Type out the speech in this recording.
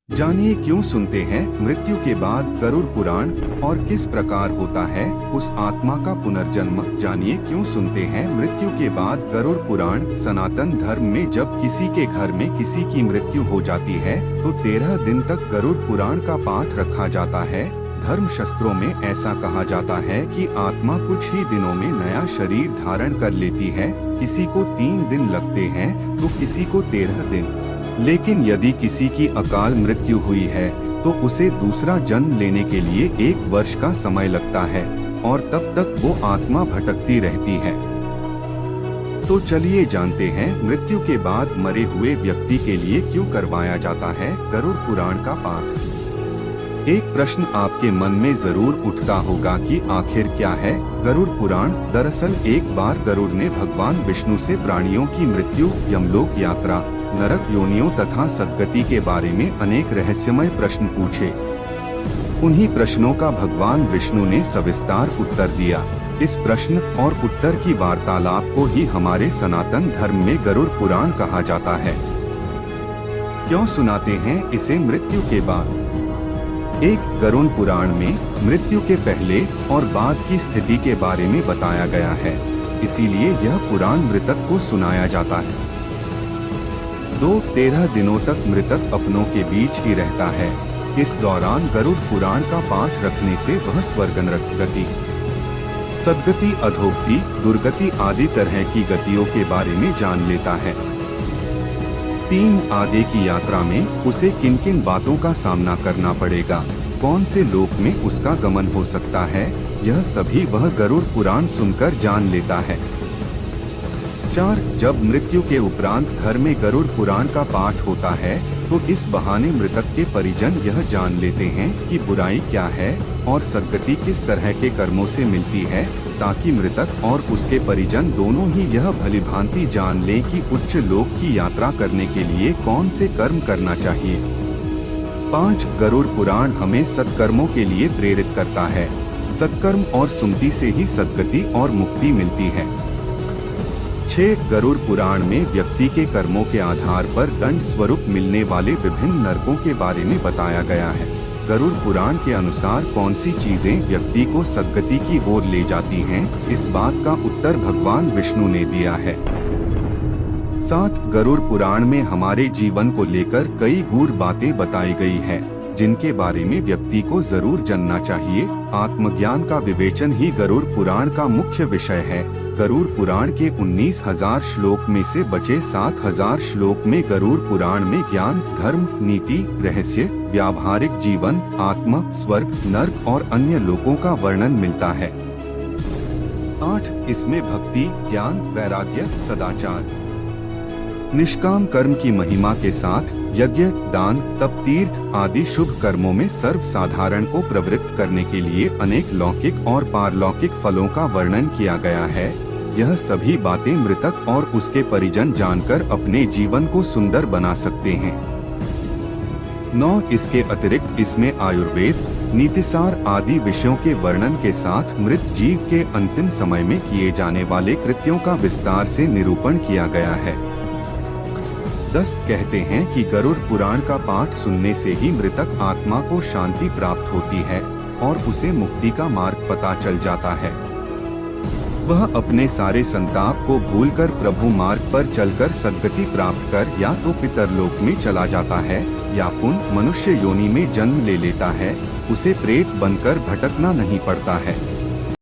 जानिए क्यों सुनते हैं मृत्यु के बाद गरुड़ पुराण और किस प्रकार होता है उस आत्मा का पुनर्जन्म। जानिए क्यों सुनते हैं मृत्यु के बाद गरुड़ पुराण। सनातन धर्म में जब किसी के घर में किसी की मृत्यु हो जाती है तो 13 दिन तक गरुड़ पुराण का पाठ रखा जाता है। धर्म शास्त्रों में ऐसा कहा जाता है कि आत्मा कुछ ही दिनों में नया शरीर धारण कर लेती है। किसी को 3 दिन लगते हैं तो किसी को 13 दिन। लेकिन यदि किसी की अकाल मृत्यु हुई है तो उसे दूसरा जन्म लेने के लिए 1 वर्ष का समय लगता है और तब तक वो आत्मा भटकती रहती है। तो चलिए जानते हैं मृत्यु के बाद मरे हुए व्यक्ति के लिए क्यों करवाया जाता है गरुड़ पुराण का पाठ। एक प्रश्न आपके मन में जरूर उठता होगा कि आखिर क्या है गरुड़ पुराण। दरअसल एक बार गरुड़ ने भगवान विष्णु से प्राणियों की मृत्यु, यमलोक यात्रा, नरक योनियों तथा सद्गति के बारे में अनेक रहस्यमय प्रश्न पूछे। उन्हीं प्रश्नों का भगवान विष्णु ने सविस्तार उत्तर दिया। इस प्रश्न और उत्तर की वार्तालाप को ही हमारे सनातन धर्म में गरुड़ पुराण कहा जाता है। क्यों सुनाते हैं इसे मृत्यु के बाद। एक गरुड़ पुराण में मृत्यु के पहले और बाद की स्थिति के बारे में बताया गया है, इसीलिए यह पुराण मृतक को सुनाया जाता है। 13 दिनों तक मृतक अपनों के बीच ही रहता है। इस दौरान गरुड़ पुराण का पाठ रखने से वह स्वर्ग, नरक गति, सद्गति, अधोगति, दुर्गति आदि तरह की गतियों के बारे में जान लेता है। 3 आगे की यात्रा में उसे किन किन बातों का सामना करना पड़ेगा, कौन से लोक में उसका गमन हो सकता है, यह सभी वह गरुड़ पुराण सुनकर जान लेता है। 4 जब मृत्यु के उपरांत घर में गरुड़ पुराण का पाठ होता है तो इस बहाने मृतक के परिजन यह जान लेते हैं कि बुराई क्या है और सद्गति किस तरह के कर्मों से मिलती है, ताकि मृतक और उसके परिजन दोनों ही यह भलीभांति जान लें कि उच्च लोक की यात्रा करने के लिए कौन से कर्म करना चाहिए। 5 गरुड़ पुराण हमें सत्कर्मों के लिए प्रेरित करता है। सत्कर्म और सुमति से ही सद्गति और मुक्ति मिलती है। 6 गरुड़ पुराण में व्यक्ति के कर्मों के आधार पर दंड स्वरूप मिलने वाले विभिन्न नरकों के बारे में बताया गया है। गरुड़ पुराण के अनुसार कौन सी चीजें व्यक्ति को सद्गति की ओर ले जाती हैं, इस बात का उत्तर भगवान विष्णु ने दिया है। 7 गरुड़ पुराण में हमारे जीवन को लेकर कई गूढ़ बातें बताई गई है, जिनके बारे में व्यक्ति को जरूर जानना चाहिए। आत्मज्ञान का विवेचन ही गरुड़ पुराण का मुख्य विषय है। गरुड़ पुराण के 19,000 श्लोक में से बचे 7,000 श्लोक में गरुड़ पुराण में ज्ञान, धर्म, नीति, रहस्य, व्यावहारिक जीवन, आत्मा, स्वर्ग, नर्क और अन्य लोकों का वर्णन मिलता है। 8 इसमें भक्ति, ज्ञान, वैराग्य, सदाचार, निष्काम कर्म की महिमा के साथ यज्ञ, दान, तप, तीर्थ आदि शुभ कर्मों में सर्वसाधारण को प्रवृत्त करने के लिए अनेक लौकिक और पारलौकिक फलों का वर्णन किया गया है। यह सभी बातें मृतक और उसके परिजन जानकर अपने जीवन को सुंदर बना सकते हैं। 9 इसके अतिरिक्त इसमें आयुर्वेद, नीतिसार आदि विषयों के वर्णन के साथ मृत जीव के अंतिम समय में किए जाने वाले कृत्यों का विस्तार से निरूपण किया गया है। 10 कहते हैं कि गरुड़ पुराण का पाठ सुनने से ही मृतक आत्मा को शांति प्राप्त होती है और उसे मुक्ति का मार्ग पता चल जाता है। वह अपने सारे संताप को भूलकर प्रभु मार्ग पर चलकर सद्गति प्राप्त कर या तो पितरलोक में चला जाता है या पुनः मनुष्य योनि में जन्म ले लेता है। उसे प्रेत बनकर भटकना नहीं पड़ता है।